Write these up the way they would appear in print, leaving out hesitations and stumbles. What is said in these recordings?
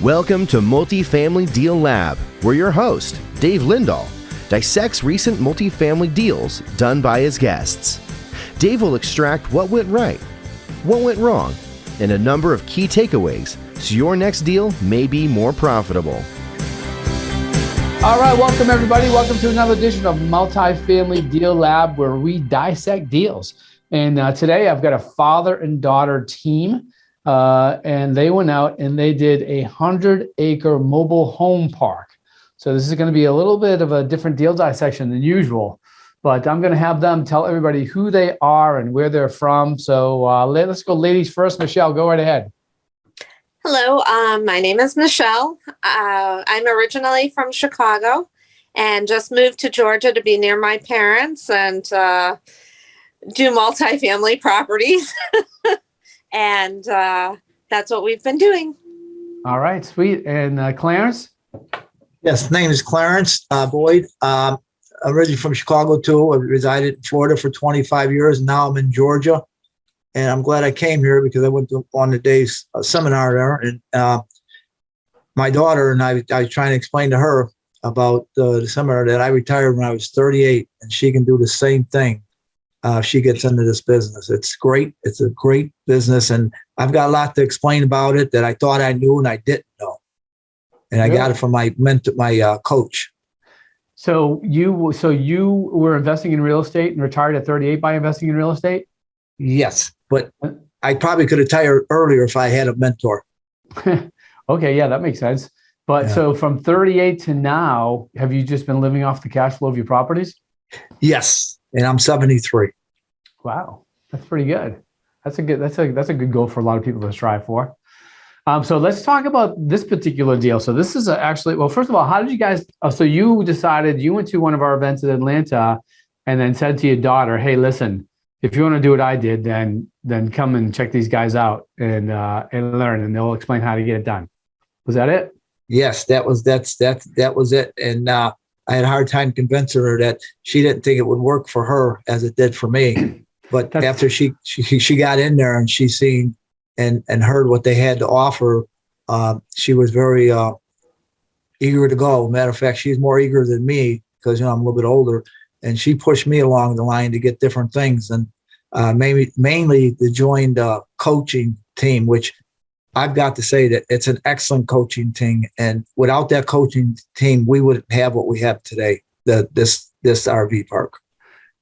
Welcome to Multifamily Deal Lab, where your host, Dave Lindahl, dissects recent multifamily deals done by his guests. Dave will extract what went right, what went wrong, and a number of key takeaways so your next deal may be more profitable. All right, welcome everybody. Welcome to another edition of Multifamily Deal Lab, where we dissect deals. And today I've got a father and daughter team. And they went out and they did a 100-acre mobile home park. So this is going to be a little bit of a different deal dissection than usual, but I'm going to have them tell everybody who they are and where they're from. So let's go ladies first. Michelle, go right ahead. Hello, my name is Michelle. I'm originally from Chicago and just moved to Georgia to be near my parents and do multifamily properties. And that's what we've been doing. All right, sweet. And Clarence? Yes, name is Clarence Boyd. I'm originally from Chicago too. I resided in Florida for 25 years. Now I'm in Georgia. And I'm glad I came here because I went to on the day's seminar there. And my daughter and I was trying to explain to her about the seminar that I retired when I was 38, and she can do the same thing. She gets into this business. It's great. It's a great business. And I've got a lot to explain about it that I thought I knew and I didn't know. And I got it from my mentor, my coach. So you were investing in real estate and retired at 38 by investing in real estate? Yes, but I probably could have retired earlier if I had a mentor. Okay, yeah, that makes sense. But yeah. So from 38 to now, have you just been living off the cash flow of your properties? Yes, and I'm 73. Wow, that's pretty good. That's a good goal for a lot of people to strive for. So let's talk about this particular deal. So this is actually, well, first of all, how did you guys? So you decided you went to one of our events in Atlanta, and then said to your daughter, "Hey, listen, if you want to do what I did, then come and check these guys out and learn, and they'll explain how to get it done." Was that it? Yes, that was it. And I had a hard time convincing her that she didn't think it would work for her as it did for me. But after she got in there and she seen and heard what they had to offer, she was very eager to go. Matter of fact, she's more eager than me because I'm a little bit older, and she pushed me along the line to get different things, and mainly to join the coaching team, which I've got to say that it's an excellent coaching team. And without that coaching team, we wouldn't have what we have today, this RV park.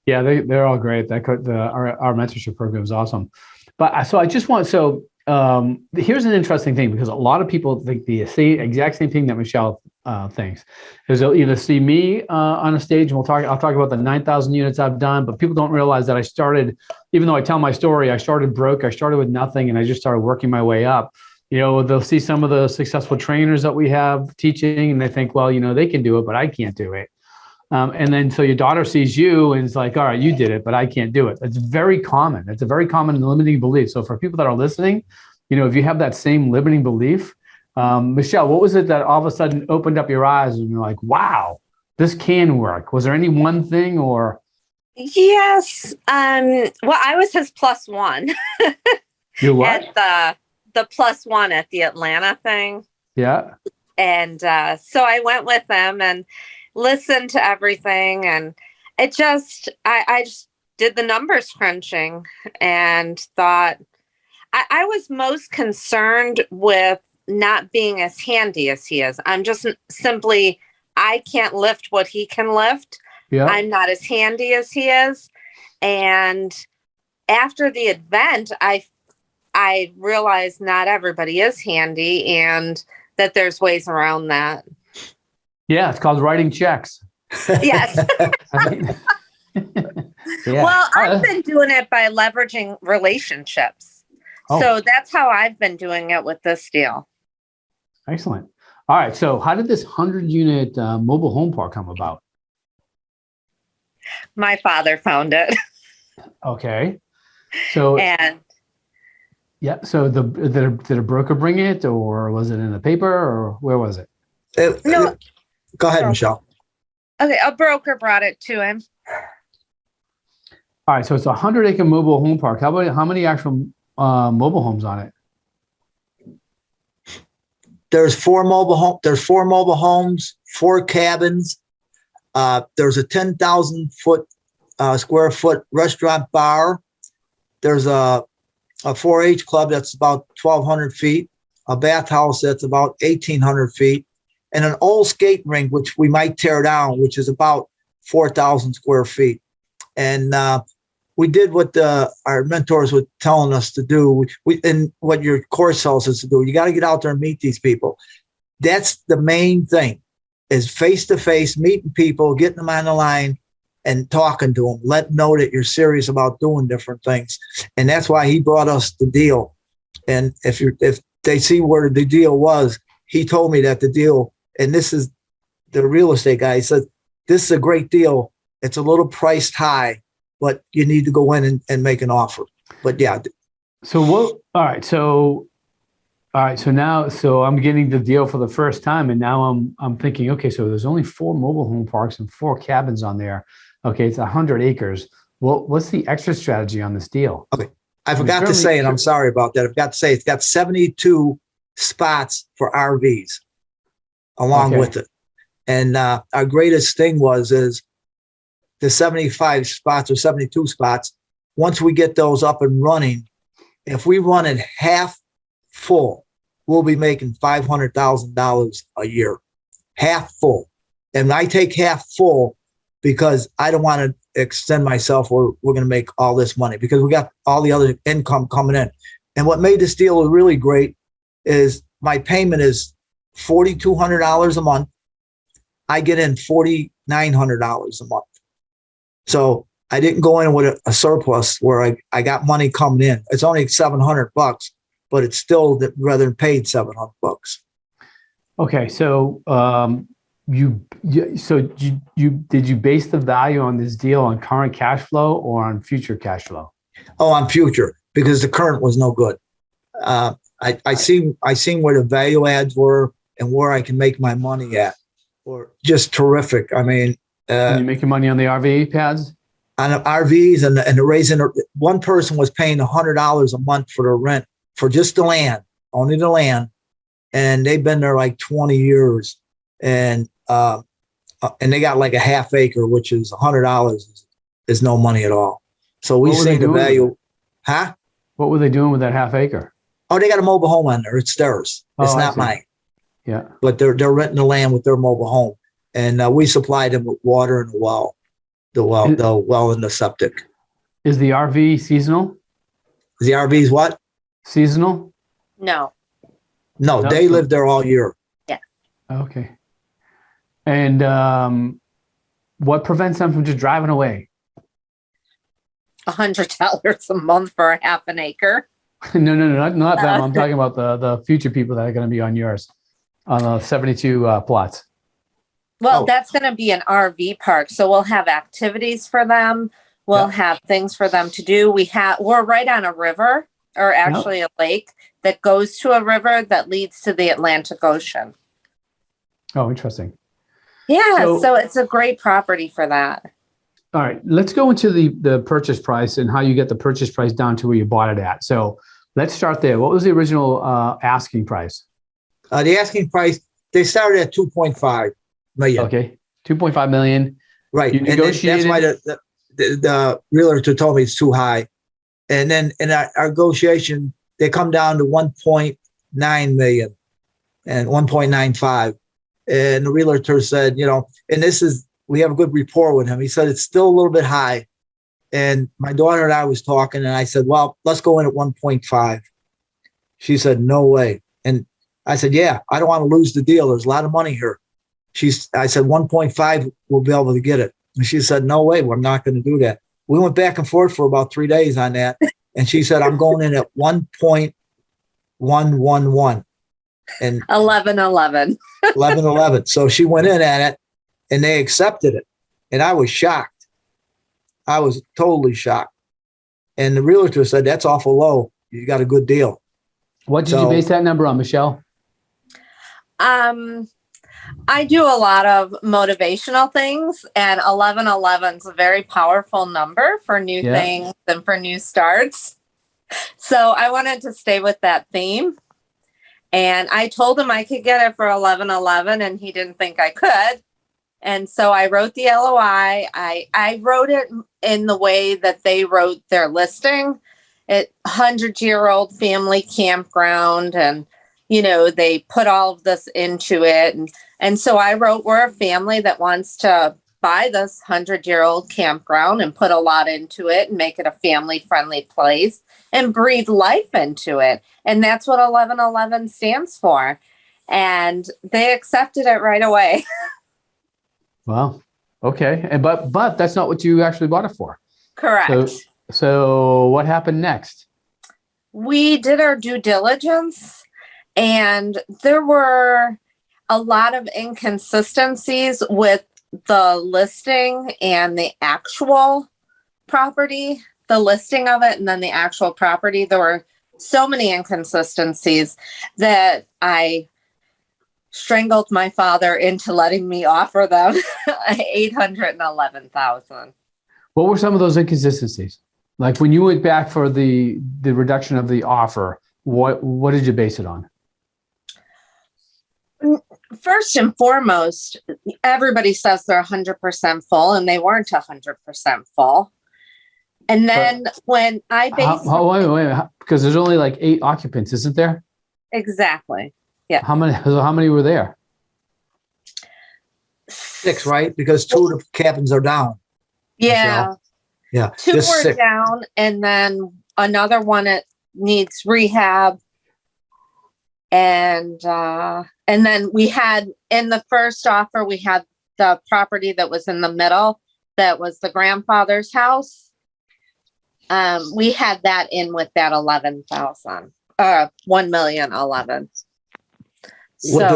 Yeah, they're all great. Our mentorship program is awesome. But here's an interesting thing, because a lot of people think the exact same thing that Michelle thinks. Is they'll either see me on a stage and I'll talk about the 9,000 units I've done, but people don't realize that I started, even though I tell my story, I started broke, I started with nothing, and I just started working my way up. They'll see some of the successful trainers that we have teaching, and they think, well, they can do it, but I can't do it. And then so your daughter sees you and is like, all right, you did it, but I can't do it. It's very common. It's a very common limiting belief. So for people that are listening, if you have that same limiting belief, Michelle, what was it that all of a sudden opened up your eyes and you're like, wow, this can work? Was there any one thing or? Yes. Well, I was his plus one. You what? At the plus one at the Atlanta thing. Yeah. And so I went with them and listened to everything, and I just did the numbers crunching and thought I was most concerned with not being as handy as he is. I'm just simply, I can't lift what he can lift. Yeah. I'm not as handy as he is. And after the event, I realized not everybody is handy and that there's ways around that. Yeah, it's called writing checks. Yes. Yeah. Well, I've been doing it by leveraging relationships. Oh. So that's how I've been doing it with this deal. Excellent. All right. So how did this 100-unit mobile home park come about? My father found it. Okay. So yeah. So did a broker bring it, or was it in the paper, or where was it? No. Go ahead, Michelle. Okay, a broker brought it to him. All right, so it's a 100-acre mobile home park. How many actual mobile homes on it? There's four mobile homes, 4 cabins. There's a 10,000 square foot restaurant bar. There's a 4-H club that's about 1,200 feet, a bathhouse that's about 1,800 feet, and an old skate rink, which we might tear down, which is about 4,000 square feet. And we did what our mentors were telling us to do, and what your course tells us to do. You got to get out there and meet these people. That's the main thing, is face-to-face, meeting people, getting them on the line, and talking to them. Let them know that you're serious about doing different things. And that's why he brought us the deal. And if they see where the deal was, he told me that the deal, and this is the real estate guy, he said, this is a great deal. It's a little priced high, but you need to go in and make an offer. But yeah. So what? All right. So now I'm getting the deal for the first time, and now I'm thinking, okay, so there's only 4 mobile home parks and 4 cabins on there. Okay, it's 100 acres. Well, what's the extra strategy on this deal? Okay, I forgot to say, and I'm sorry about that. I forgot to say it's got 72 spots for RVs along with it. And our greatest thing is the 75 spots or 72 spots. Once we get those up and running, if we run it half full, we'll be making $500,000 a year, half full. And I take half full because I don't want to extend myself where we're going to make all this money, because we got all the other income coming in. And what made this deal really great is my payment is $4,200 a month. I get in $4,900 a month. So I didn't go in with a surplus where I got money coming in. It's only $700, but it's still rather than paid $700. Okay, so did you base the value on this deal on current cash flow or on future cash flow? Oh, on future, because the current was no good. I seen where the value adds were and where I can make my money at, or just terrific. I mean, you making money on the RV pads? On the RVs and the raising. One person was paying $100 a month for the rent for just the land, only the land, and they've been there like 20 years, and they got like a half acre, which is $100 is no money at all. So we see the value. Huh? What were they doing with that half acre? Oh, they got a mobile home on there. It's theirs. It's not mine. Yeah. But they're renting the land with their mobile home, and we supplied them with water and the well and the septic. Is the RV seasonal? Is the RVs what? Seasonal? No, they live there all year. Yeah. Okay. And what prevents them from just driving away? $100 a month for a half an acre. No, not them. I'm talking about the future people that are going to be on yours, on the 72 plots. Well, that's going to be an RV park, so we'll have activities for them. We'll have things for them to do. We're right on a river, or actually a lake that goes to a river that leads to the Atlantic Ocean. Oh, interesting. Yeah, so it's a great property for that. All right, let's go into the purchase price and how you get the purchase price down to where you bought it at. So let's start there. What was the original asking price? The asking price, they started at $2.5 million. Okay, $2.5 million. Right, you negotiated. And that's why the realtor told me it's too high. And then in our negotiation, they come down to 1.9 million and 1.95. And the realtor said, and we have a good rapport with him. He said, it's still a little bit high. And my daughter and I was talking, and I said, well, let's go in at 1.5. She said, no way. And I said, yeah, I don't want to lose the deal. There's a lot of money here. I said, 1.5, we'll be able to get it. And she said, no way, we're not going to do that. We went back and forth for about 3 days on that. And she said, I'm going in at 1.111. And 1111. 1111. So she went in at it, and they accepted it. And I was shocked. I was totally shocked. And the realtor said, that's awful low. You got a good deal. What did you base that number on, Michelle? I do a lot of motivational things, and 1111 is a very powerful number for new things and for new starts. So I wanted to stay with that theme. And I told him I could get it for 11.11, and he didn't think I could. And so I wrote the LOI. I wrote it in the way that they wrote their listing. It 100-year-old family campground, and they put all of this into it. And so I wrote, we're a family that wants to buy this 100-year-old campground and put a lot into it and make it a family-friendly place and breathe life into it. And that's what 1111 stands for. And they accepted it right away. Wow. Okay. And but that's not what you actually bought it for. Correct. So what happened next? We did our due diligence, and there were a lot of inconsistencies with the listing and the actual property, the listing of it, and then the actual property. There were so many inconsistencies that I strangled my father into letting me offer them $811,000. What were some of those inconsistencies? Like when you went back for the reduction of the offer, what did you base it on? First and foremost, everybody says they're 100% full, and they weren't 100% full. And then when I wait, because there's only like 8 occupants, isn't there? Exactly. Yeah. How many were there? 6, right? Because 2 of the cabins are down. Yeah. Michelle. Yeah. 2 just were 6. down, and then another one it needs rehab. And then we had, in the first offer, we had the property that was in the middle, that was the grandfather's house. We had that in with that 11,000, 1,011,000.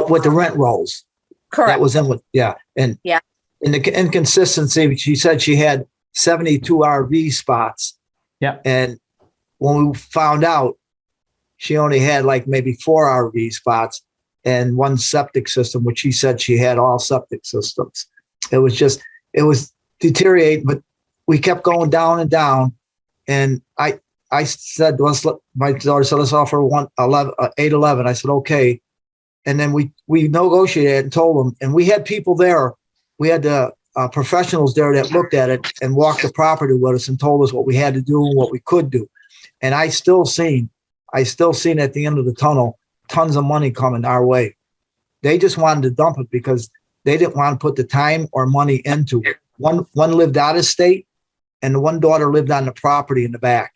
With the rent rolls. Correct. That was in with, yeah. And yeah. In the inconsistency, she said she had 72 RV spots. Yeah. And when we found out, she only had like maybe 4 RV spots and 1 septic system, which she said she had all septic systems. It was deteriorating, but we kept going down and down. And I said, my daughter said, let's offer 811. I said, okay. And then we negotiated and told them, and we had people there. We had the professionals there that looked at it and walked the property with us and told us what we had to do and what we could do. And I still seen at the end of the tunnel, tons of money coming our way. They just wanted to dump it because they didn't want to put the time or money into it. One lived out of state, and the one daughter lived on the property in the back.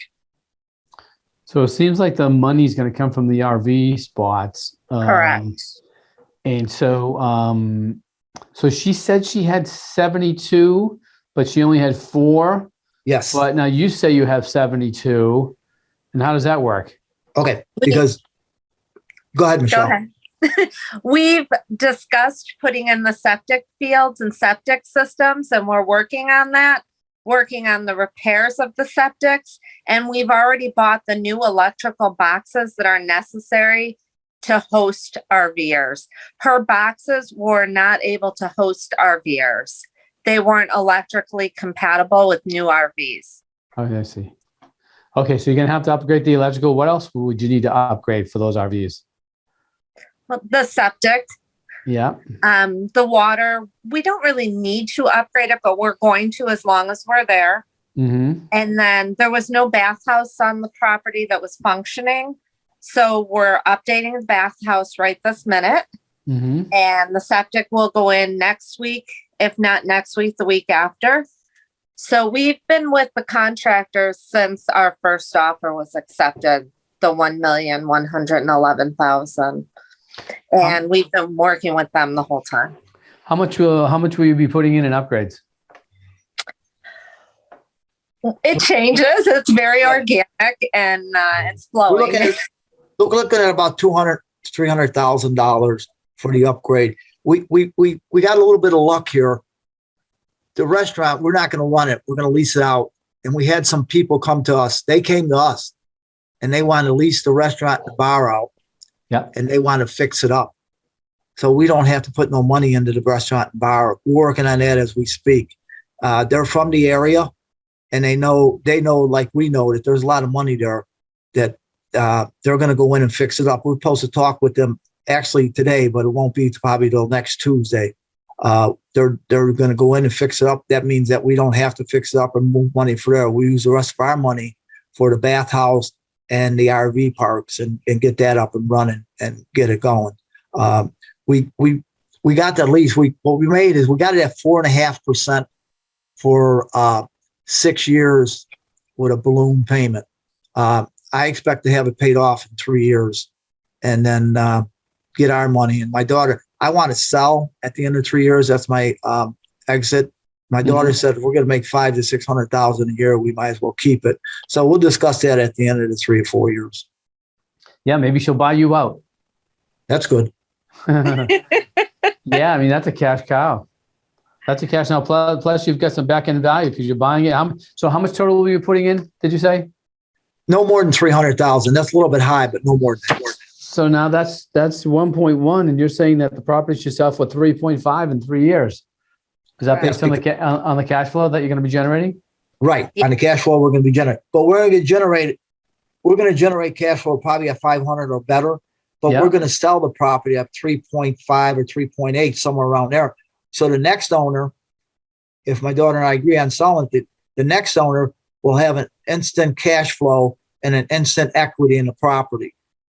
So it seems like the money's going to come from the RV spots. Correct. And so, so she said she had 72, but she only had 4. Yes. But now you say you have 72. And how does that work? Okay. Because go ahead, Michelle. Go ahead. We've discussed putting in the septic fields and septic systems, and we're working on that. Working on the repairs of the septics, and we've already bought the new electrical boxes that are necessary to host RVers. Her boxes were not able to host RVers. They weren't electrically compatible with new RVs. Okay, I see. Okay, so you're going to have to upgrade the electrical. What else would you need to upgrade for those RVs? Well, the septic. Yeah. The water, we don't really need to upgrade it, but we're going to as long as we're there. Mm-hmm. And then there was no bathhouse on the property that was functioning. So we're updating the bathhouse right this minute. Mm-hmm. And the septic will go in next week, if not next week, the week after. So we've been with the contractors since our first offer was accepted, the 1,111,000. And we've been working with them the whole time. How much will you be putting in upgrades? It changes. It's very organic, and it's flowing. We're looking at about $300,000 for the upgrade. We got a little bit of luck here. The restaurant, we're not going to run it. We're going to lease it out. And we had some people come to us. They came to us, and they wanted to lease the restaurant and the bar out. Yeah. And they want to fix it up. So we don't have to put no money into the restaurant and bar. We're working on that as we speak. They're from the area, and they know like we know that there's a lot of money there that they're going to go in and fix it up. We're supposed to talk with them actually today, but it won't be probably till next Tuesday. They're going to go in and fix it up. That means that we don't have to fix it up and move money for there. We use the rest of our money for the bathhouse and the RV parks and get that up and running and get it going. We got the lease. What we made is we got it at 4.5% for 6 years with a balloon payment. I expect to have it paid off in 3 years and then get our money. And my daughter, I want to sell at the end of 3 years. That's my exit. My daughter said, we're going to make $500,000 to $600,000 a year. We might as well keep it. So we'll discuss that at the end of the 3 or 4 years. Yeah, maybe she'll buy you out. That's good. Yeah, I mean, that's a cash cow. That's a cash now. Plus, you've got some back end value because you're buying it. So how much total were you putting in, did you say? No more than 300,000. That's a little bit high, but no more than that. So now that's 1.1, and you're saying that the property should sell for 3.5 in 3 years. Is that based on the cash flow that you're going to be generating? Right. Yeah. On the cash flow we're going to be generating. But we're going to generate cash flow probably at 500 or better. But we're going to sell the property at 3.5 or 3.8, somewhere around there. So the next owner, if my daughter and I agree on selling it, the next owner will have an instant cash flow and an instant equity in the property.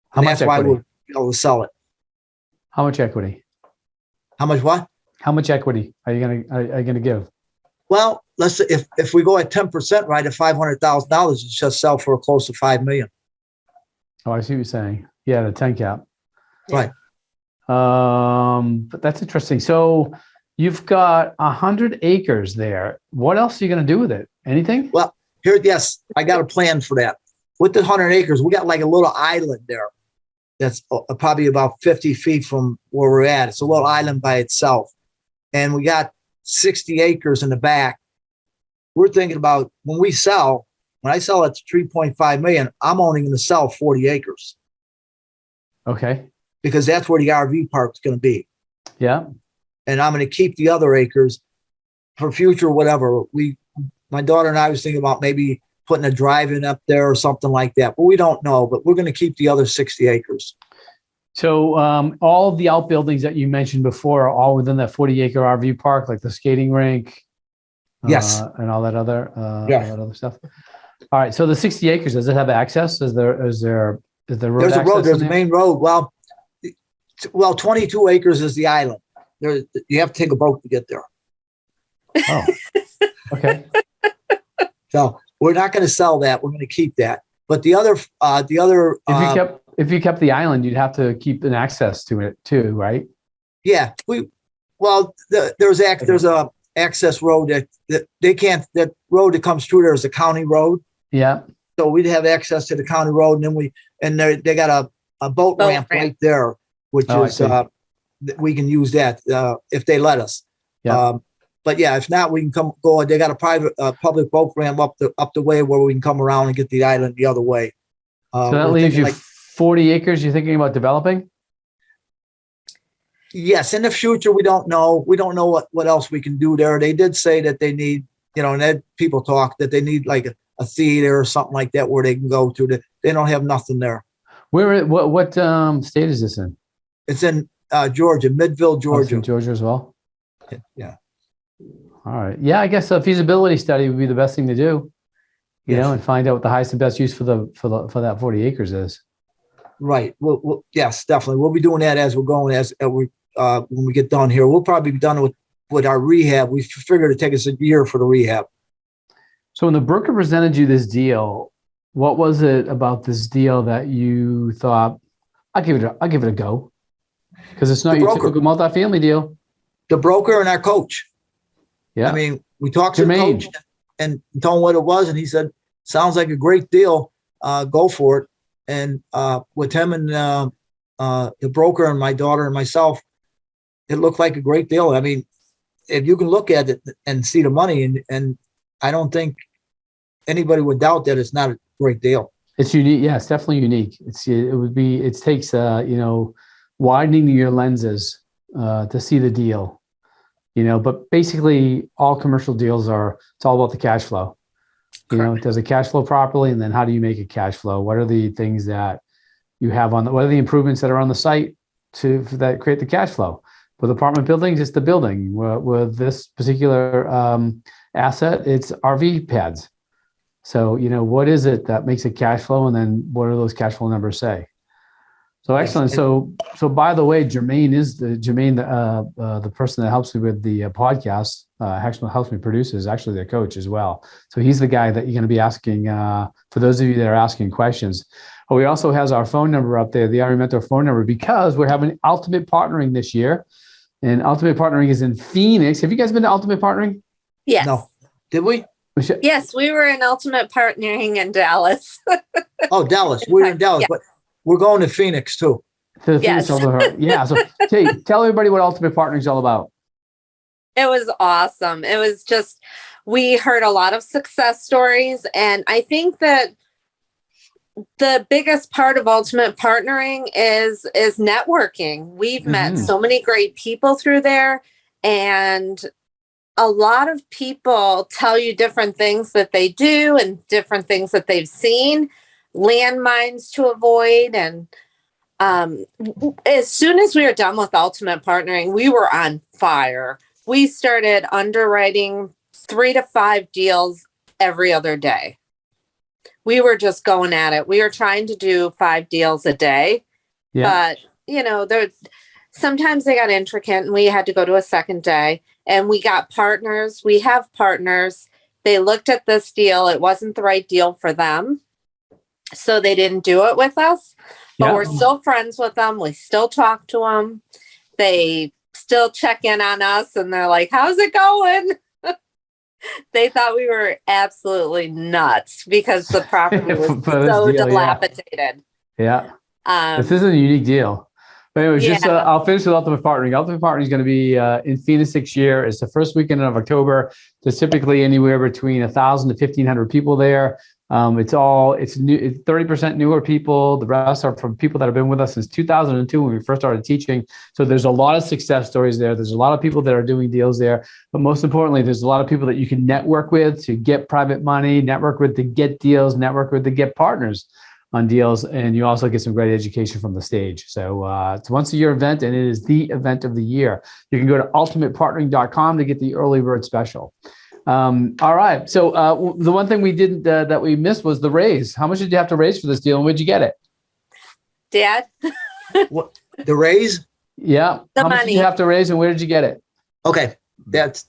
How much equity? That's why we'll be able to sell it. How much equity? How much what? How much equity are you gonna give? Well, let's say if we go at 10%, right, at $500,000, it's just sell for close to $5 million. Oh, I see what you're saying. Yeah, the 10 cap. Right. But that's interesting. So you've got 100 acres there. What else are you going to do with it? Anything? Well, yes, I got a plan for that. With the 100 acres, we got like a little island there. That's probably about 50 feet from where we're at. It's a little island by itself. And we got 60 acres in the back. We're thinking about when I sell it to 3.5 million, I'm only going to sell 40 acres. Okay. Because that's where the RV park's going to be. Yeah. And I'm going to keep the other acres for future whatever. My daughter and I was thinking about maybe putting a drive-in up there or something like that, but we don't know. But we're going to keep the other 60 acres. So all of the outbuildings that you mentioned before are all within that 40-acre RV park, like the skating rink, yes, and all that other all that other stuff. All right. So the 60 acres, does it have access? Is there road? There's a road. There's a main road. Well, 22 acres is the island. You have to take a boat to get there. Oh, okay. So we're not going to sell that. We're going to keep that. But the other. If you kept the island, you'd have to keep an access to it too, right? Yeah. There's a access road that they can't. That road that comes through there is a county road. Yeah. So we'd have access to the county road, and then they got a boat ramp right there, which is we can use that if they let us. Yeah. But yeah, if not, we can go. They got a private public boat ramp up the way where we can come around and get the island the other way. So that leaves you 40 acres. You're thinking about developing? Yes. In the future, we don't know. We don't know what else we can do there. They did say that they need, and people talk that they need like a theater or something like that where they can go to. They don't have nothing there. What state is this in? It's in Georgia, Midville, Georgia. It's in Georgia as well? Yeah. All right. Yeah, I guess a feasibility study would be the best thing to do, and find out what the highest and best use for that 40 acres is. Right. Well, yes, definitely. We'll be doing that as we're going, when we get done here. We'll probably be done with our rehab. We figured it'd take us a year for the rehab. So when the broker presented you this deal, what was it about this deal that you thought, I'll give it a go? Because it's not your typical multifamily deal. The broker and our coach. Yeah. I mean, we talked to the coach and told him what it was, and he said, sounds like a great deal. Go for it. And with him and the broker and my daughter and myself, it looked like a great deal. I mean, if you can look at it and see the money, and I don't think anybody would doubt that it's not a great deal. It's unique. Yeah, it's definitely unique. It takes widening your lenses to see the deal. But basically all commercial deals it's all about the cash flow. does it cash flow properly? And then how do you make it cash flow? What are the things that you have what are the improvements that are on the site that create the cash flow? With apartment buildings, it's the building. With this particular asset, it's RV pads. So, what is it that makes it cash flow? And then what do those cash flow numbers say? So excellent. So by the way, Jermaine, the person that helps me with the podcast, actually helps me produce, is actually their coach as well. So he's the guy that you're going to be asking, for those of you that are asking questions. But we also has our phone number up there, the RE Mentor phone number, because we're having Ultimate Partnering this year. And Ultimate Partnering is in Phoenix. Have you guys been to Ultimate Partnering? Yes. No. Did we? Yes, we were in Ultimate Partnering in Dallas. Oh, Dallas. We're in Dallas, but we're going to Phoenix too. Yes. Yeah. So tell everybody what Ultimate Partnering is all about. It was awesome. It was just, we heard a lot of success stories. And I think that the biggest part of Ultimate Partnering is networking. We've met so many great people through there, and a lot of people tell you different things that they do and different things that they've seen, landmines to avoid. And as soon as we were done with Ultimate Partnering, we were on fire. We started underwriting 3 to 5 deals every other day. We were just going at it. We were trying to do 5 deals a day, but sometimes they got intricate and we had to go to a second day, and we got partners. We have partners. They looked at this deal. It wasn't the right deal for them, so they didn't do it with us, but we're still friends with them. We still talk to them. They still check in on us and they're like, how's it going? They thought we were absolutely nuts because the property was so dilapidated. Yeah. This is a unique deal. But anyways, I'll finish with Ultimate Partnering. Ultimate Partnering is going to be in Phoenix next year. It's the first weekend of October. There's typically anywhere between 1,000 to 1,500 people there. It's new. It's 30% newer people. The rest are from people that have been with us since 2002 when we first started teaching. So there's a lot of success stories there. There's a lot of people that are doing deals there. But most importantly, there's a lot of people that you can network with to get private money, network with to get deals, network with to get partners on deals. And you also get some great education from the stage. So it's a once-a-year event, and it is the event of the year. You can go to ultimatepartnering.com to get the early bird special. All right. So the one thing we didn't that we missed was the raise. How much did you have to raise for this deal, and where'd you get it? Dad? What, the raise? Yeah. The How much money. did you have to raise, and where did you get it? Okay, that's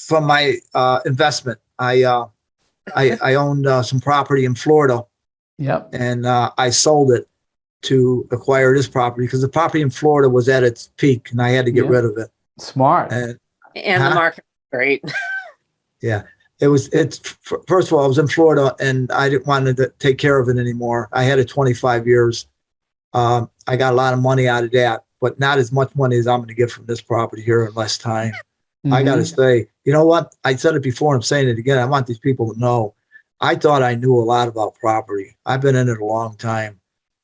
from my investment. I owned some property in Florida. Yep. And I sold it to acquire this property because the property in Florida was at its peak, and I had to get rid of it. Smart. And the market was great. Yeah, it's first of all, I was in Florida and I didn't want to take care of it anymore. I had it 25 years. I got a lot of money out of that, but not as much money as I'm going to get from this property here in less time. I got to say, you know what? I said it before, I'm saying it again. I want these people to know. I thought I knew a lot about property. I've been in it a long time,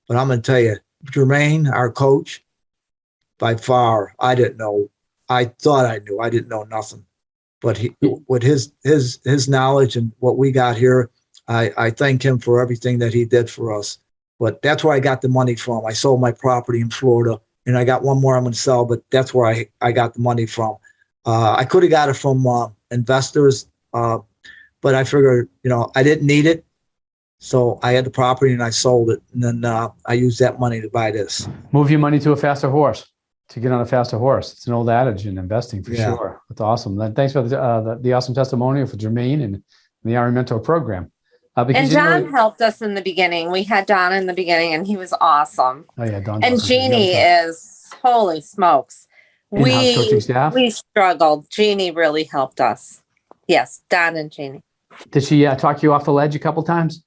but I'm going to tell you, Jermaine, our coach, by far, I didn't know. I thought I knew. I didn't know nothing. But with his knowledge and what we got here, I thank him for everything that he did for us. But that's where I got the money from. I sold my property in Florida, and I got one more I'm going to sell, but that's where I got the money from. I could have got it from investors, but I figured, I didn't need it. So I had the property and I sold it. And then I used that money to buy this. Move your money to a faster horse. To get on a faster horse. It's an old adage in investing for sure. That's awesome. Thanks for the awesome testimonial for Jermaine and the RE Mentor program. And Don helped us in the beginning. We had Don in the beginning and he was awesome. Oh yeah, Don. And Jeannie is, holy smokes. We struggled. Jeannie really helped us. Yes, Don and Jeannie. Did she talk you off the ledge a couple times?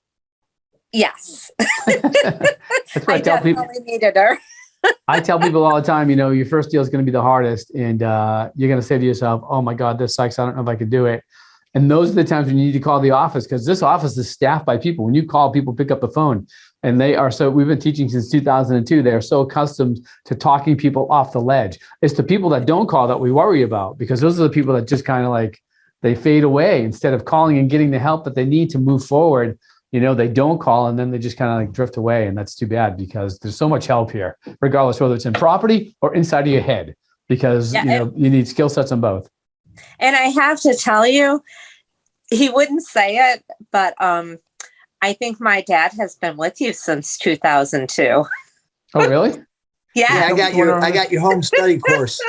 Yes. That's what I definitely needed her. I tell people all the time, your first deal is going to be the hardest, and you're going to say to yourself, oh my God, this sucks. I don't know if I could do it. And those are the times when you need to call the office, because this office is staffed by people. When you call, people pick up the phone, and we've been teaching since 2002. They are so accustomed to talking people off the ledge. It's the people that don't call that we worry about, because those are the people that just kind of like, they fade away instead of calling and getting the help that they need to move forward. They don't call, and then they just kind of like drift away. And that's too bad, because there's so much help here, regardless whether it's in property or inside of your head, because you need skill sets on both. And I have to tell you, he wouldn't say it, but I think my dad has been with you since 2002. Oh, really? Yeah. I got your home study course.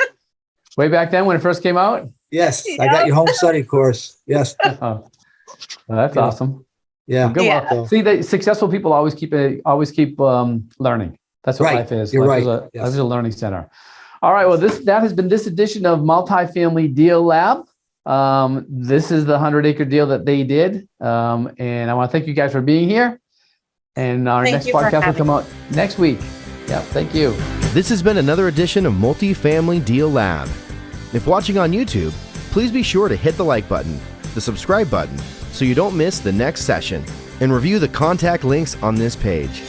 Way back then when it first came out? Yes, I got your home study course. Yes. Oh, well, that's awesome. Yeah. Good luck. Yeah. See, the successful people always keep learning. That's what life is. You're life right. Life is a learning center. All right. Well, that has been this edition of Multifamily Deal Lab. This is the 100-acre deal that they did. And I want to thank you guys for being here. And our next podcast will come out next week. Yeah, thank you. This has been another edition of Multifamily Deal Lab. If watching on YouTube, please be sure to hit the like button, the subscribe button, so you don't miss the next session, and review the contact links on this page.